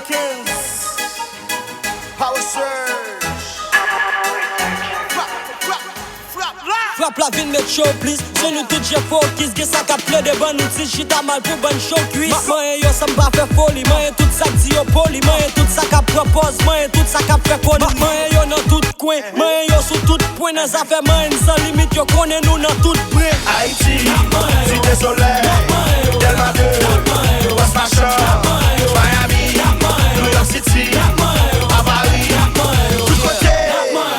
Kings, Power Surge. Frappe la ville mettre show please. C'est nous tout j'ai focus. Get ça qu'a plein de bonnes outils. Shit a mal pour bonne show cuisse. Moi yo ça m'pa fait folie. Moi tout ça dit yo poli. Moi tout ça qu'a propose. Moi tout ça qu'a fait connu. Moi yo dans tout coin. Moi yo sous tout point. Dans affaires moi sans limite yo connaît nous dans tout point. Haïti, Cité Soleil, Delma 2, West Fashion, Miami, New York City, à Paris, tout côté.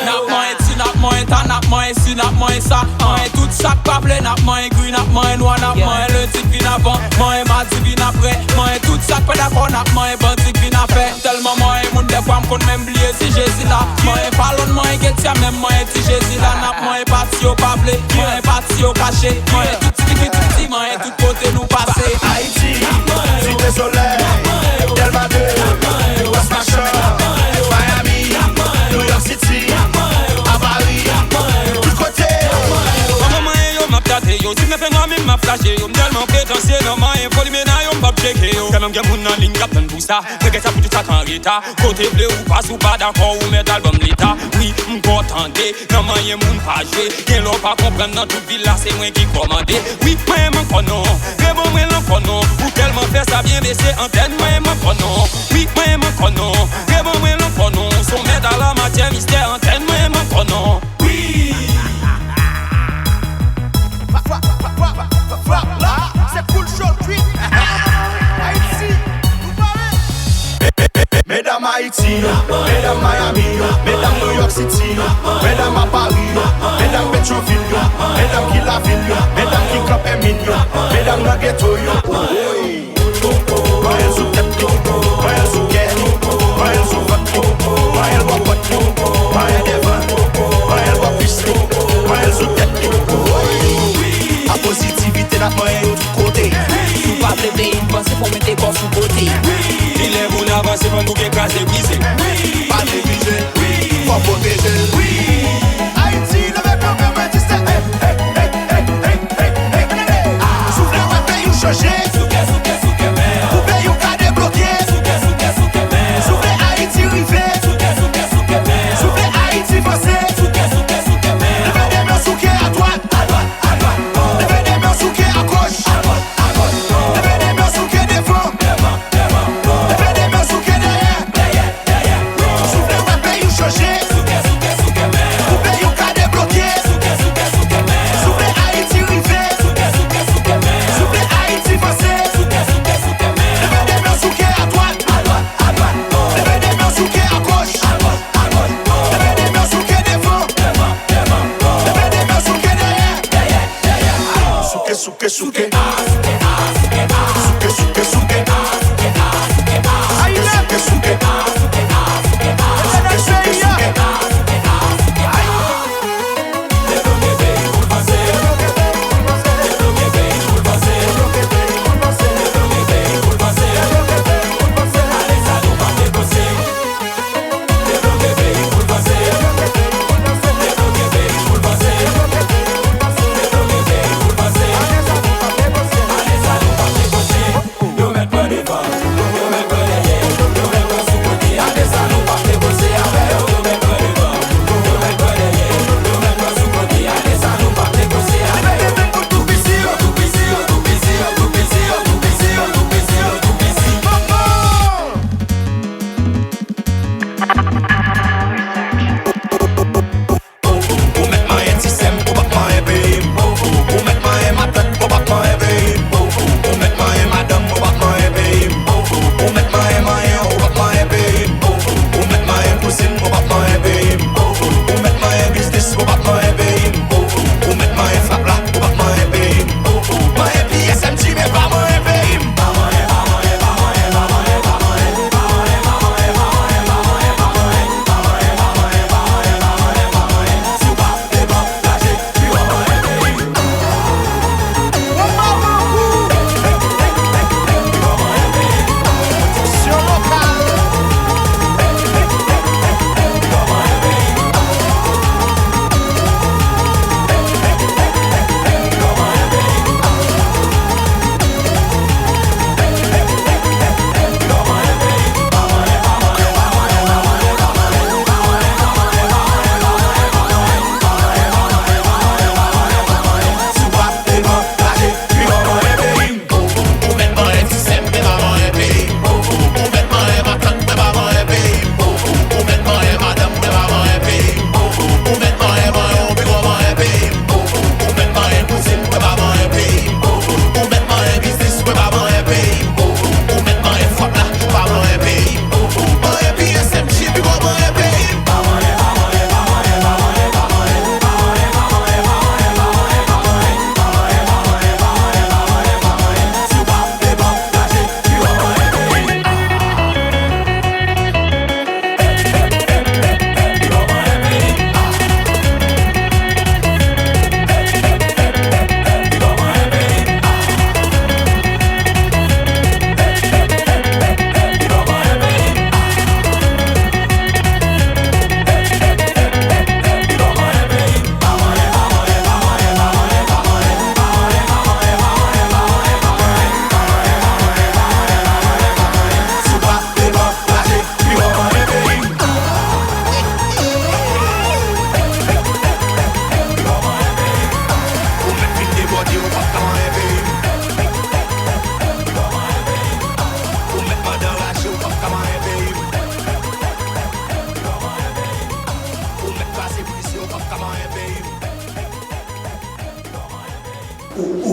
Nap moins ti, nap moins ta, nap moins si, nap moins ça. Moins tout ça pable, nap moins gris, nap moins noir, nap moins le tic vin avant, moins mardi vin après. Moins tout ça pas d'accord, nap moins bon tic vin après. Tellement moins moun des fois m'konn même blier si Jésus là. Moins parlon moins get ya même moins ti Jésus là. Nap moins parti au pable, moins parti au caché. Moins tout petit, moins tout côté nous passer. Haïti, Cité Soleil, Delma 2, West Fashion, Miami, New York City, à Paris, tout côté. Yo, si me fè nan mi m'a flashé yo, m'telman prétentieux, non m'a infoli mais nan yo m'pa checké yo. Quand même gen moun nan ligne captain pour ça, regarde ça pour tout ça en l'état. Côté bleu ou pas d'accord ou met album l'état. Oui, m'contendé, non m'a yé moun pas joué. Gen l'on pas comprendre dans toute ville là, c'est moi qui commandé. Oui, moi m'en connais, mais bon moi l'en connais. Ou tellement fait ça bien baisser antenne, moi m'en connais. Oui, moi m'en connais, mais bon moi l'en connais. Son met dans la matière mystère antenne, moi m'en connais. Oui. Frappe là, c'est cool show tweet. Haïti, vous parlez. Mesdames Haïti, mesdames Miami, mesdames New York City, mesdames à Paris, mesdames Petroville, mesdames qui la ville, mesdames qui Cap Emine, mesdames la ghetto. Royal sous tête, Royal sous guerre, Royal sous vote, Royal wapote, Royal devant, Royal wapus, Royal sous tête. A positivité n'a pas un autre côté. Sous pas blé, une pensée pour mettre des corps sous côté. Il est bon avancer pour nous écraser, briser. Pas négliger, faut protéger. Haïti, le mec en permet de se souffler, on va payer ou changer. Ou payer ou cas débloqué. Souffler Haïti rivé. Souffler Haïti foncé. Levez des mains souquées à droite. Levez des mains souquées à gauche. Levez des mains souquées devant. Levez des mains souquées derrière. Souffler, on va payer ou changer. Ou payer ou cas débloqué. Souffler Haïti rivé. Souffler Haïti foncé. Levez des mains souquées à droite. Levez des mains souquées à gauche. Levez des mains souquées devant. Levez des mains souquées derrière. Souqué, souqué, souqué. Souqué, souqué, souqué. Aïe, souqué, souqué. Yo met pas devant, yo met pas derrière, yo met pas sous côté.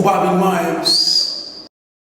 Bobby Miles.